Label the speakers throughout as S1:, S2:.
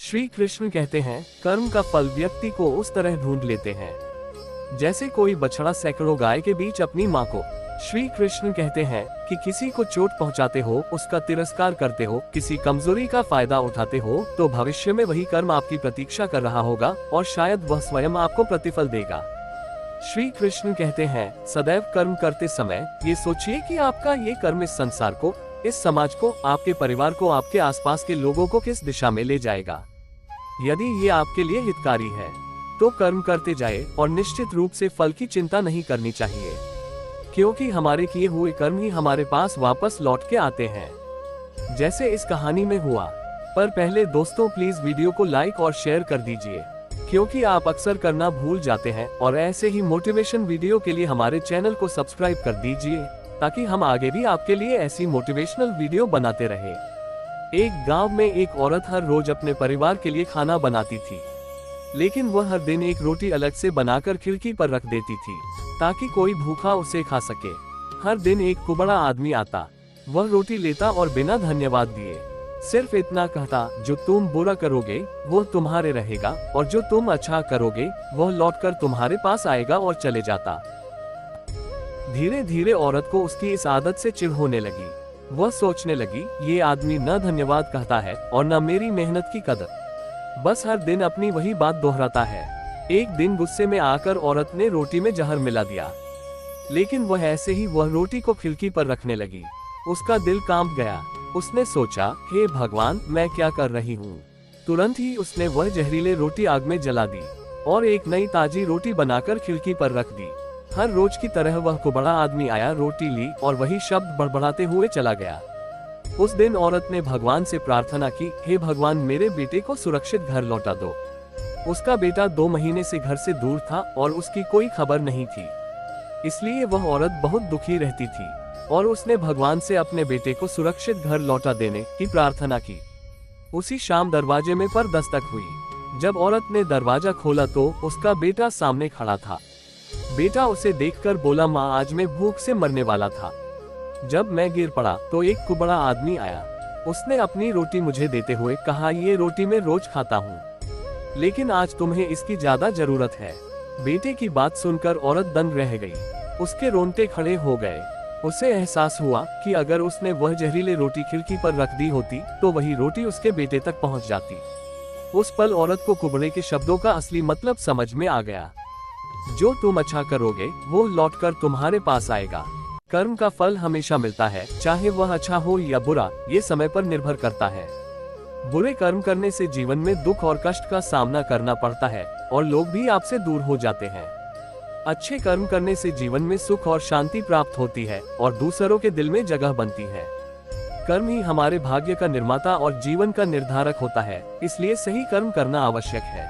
S1: श्री कृष्ण कहते हैं, कर्म का फल व्यक्ति को उस तरह ढूंढ लेते हैं जैसे कोई बछड़ा सैकड़ों गाय के बीच अपनी माँ को। श्री कृष्ण कहते हैं कि किसी को चोट पहुँचाते हो, उसका तिरस्कार करते हो, किसी कमजोरी का फायदा उठाते हो, तो भविष्य में वही कर्म आपकी प्रतीक्षा कर रहा होगा और शायद वह स्वयं आपको प्रतिफल देगा। श्री कृष्ण कहते हैं, सदैव कर्म करते समय ये सोचिए कि आपका ये कर्म इस संसार को, इस समाज को, आपके परिवार को, आपके आसपास के लोगों को किस दिशा में ले जाएगा। यदि ये आपके लिए हितकारी है तो कर्म करते जाए और निश्चित रूप से फल की चिंता नहीं करनी चाहिए, क्योंकि हमारे किए हुए कर्म ही हमारे पास वापस लौट के आते हैं, जैसे इस कहानी में हुआ। पर पहले दोस्तों, प्लीज वीडियो को लाइक और शेयर कर दीजिए, क्योंकि आप अक्सर करना भूल जाते हैं। और ऐसे ही मोटिवेशन वीडियो के लिए हमारे चैनल को सब्सक्राइब कर दीजिए, ताकि हम आगे भी आपके लिए ऐसी मोटिवेशनल वीडियो बनाते रहें। एक गांव में एक औरत हर रोज अपने परिवार के लिए खाना बनाती थी, लेकिन वह हर दिन एक रोटी अलग से बनाकर खिड़की पर रख देती थी ताकि कोई भूखा उसे खा सके। हर दिन एक कुबड़ा आदमी आता, वह रोटी लेता और बिना धन्यवाद दिए सिर्फ इतना कहता, जो तुम बुरा करोगे वो तुम्हारे रहेगा और जो तुम अच्छा करोगे वह लौटकर तुम्हारे पास आएगा, और चले जाता। धीरे धीरे औरत को उसकी इस आदत से चिढ़ होने लगी। वह सोचने लगी, ये आदमी न धन्यवाद कहता है और न मेरी मेहनत की कदर, बस हर दिन अपनी वही बात दोहराता है। एक दिन गुस्से में आकर औरत ने रोटी में जहर मिला दिया, लेकिन वह ऐसे ही वह रोटी को खिड़की पर रखने लगी। उसका दिल कांप गया। उसने सोचा, हे भगवान, मैं क्या कर रही हूँ। तुरंत ही उसने वह जहरीले रोटी आग में जला दी और एक नई ताजी रोटी बनाकर खिड़की पर रख दी। हर रोज की तरह वह कुबड़ा आदमी आया, रोटी ली और वही शब्द बड़बड़ाते हुए चला गया। उस दिन औरत ने भगवान से प्रार्थना की, हे भगवान, मेरे बेटे को सुरक्षित घर लौटा दो। उसका बेटा 2 महीने से घर से दूर था और उसकी कोई खबर नहीं थी, इसलिए वह औरत बहुत दुखी रहती थी और उसने भगवान से अपने बेटे को सुरक्षित घर लौटा देने की प्रार्थना की। उसी शाम दरवाजे में पर दस्तक हुई। जब औरत ने दरवाजा खोला तो उसका बेटा सामने खड़ा था। बेटा उसे देखकर बोला, माँ, आज मैं भूख से मरने वाला था। जब मैं गिर पड़ा तो एक कुबड़ा आदमी आया। उसने अपनी रोटी मुझे देते हुए कहा, ये रोटी मैं रोज खाता हूँ, लेकिन आज तुम्हें इसकी ज्यादा जरूरत है। बेटे की बात सुनकर औरत दंग रह गई। उसके रोंगटे खड़े हो गए। उसे एहसास हुआ कि अगर उसने वह जहरीले रोटी खिड़की पर रख दी होती तो वही रोटी उसके बेटे तक पहुँच जाती। उस पल औरत को कुबड़े के शब्दों का असली मतलब समझ में आ गया। जो तुम अच्छा करोगे वो लौटकर तुम्हारे पास आएगा। कर्म का फल हमेशा मिलता है, चाहे वह अच्छा हो या बुरा, ये समय पर निर्भर करता है। बुरे कर्म करने से जीवन में दुख और कष्ट का सामना करना पड़ता है और लोग भी आपसे दूर हो जाते हैं। अच्छे कर्म करने से जीवन में सुख और शांति प्राप्त होती है और दूसरों के दिल में जगह बनती है। कर्म ही हमारे भाग्य का निर्माता और जीवन का निर्धारक होता है, इसलिए सही कर्म करना आवश्यक है।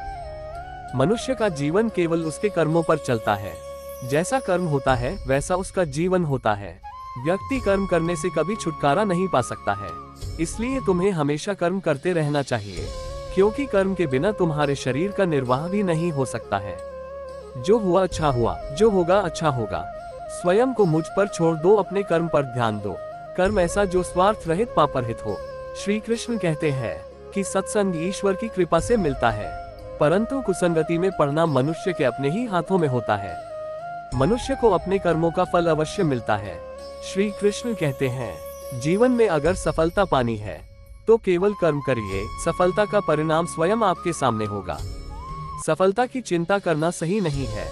S1: मनुष्य का जीवन केवल उसके कर्मों पर चलता है। जैसा कर्म होता है वैसा उसका जीवन होता है। व्यक्ति कर्म करने से कभी छुटकारा नहीं पा सकता है, इसलिए तुम्हें हमेशा कर्म करते रहना चाहिए, क्योंकि कर्म के बिना तुम्हारे शरीर का निर्वाह भी नहीं हो सकता है। जो हुआ अच्छा हुआ, जो होगा अच्छा होगा। स्वयं को मुझ पर छोड़ दो, अपने कर्म पर ध्यान दो। कर्म ऐसा जो स्वार्थ रहित पापरहित हो। श्री कृष्ण कहते हैं कि सत्संग ईश्वर की कृपा से मिलता है, परंतु कुसंगति में पड़ना मनुष्य के अपने ही हाथों में होता है। मनुष्य को अपने कर्मों का फल अवश्य मिलता है। श्री कृष्ण कहते हैं, जीवन में अगर सफलता पानी है तो केवल कर्म करिए, सफलता का परिणाम स्वयं आपके सामने होगा। सफलता की चिंता करना सही नहीं है।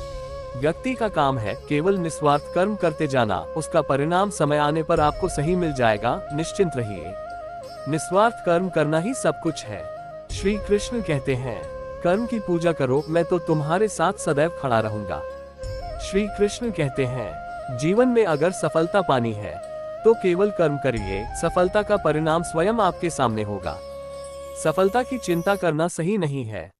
S1: व्यक्ति का काम है केवल निस्वार्थ कर्म करते जाना, उसका परिणाम समय आने पर आपको सही मिल जाएगा, निश्चिंत रहिए। निस्वार्थ कर्म करना ही सब कुछ है। श्री कृष्ण कहते हैं, कर्म की पूजा करो, मैं तो तुम्हारे साथ सदैव खड़ा रहूंगा। श्री कृष्ण कहते हैं, जीवन में अगर सफलता पानी है तो केवल कर्म करिए, सफलता का परिणाम स्वयं आपके सामने होगा। सफलता की चिंता करना सही नहीं है।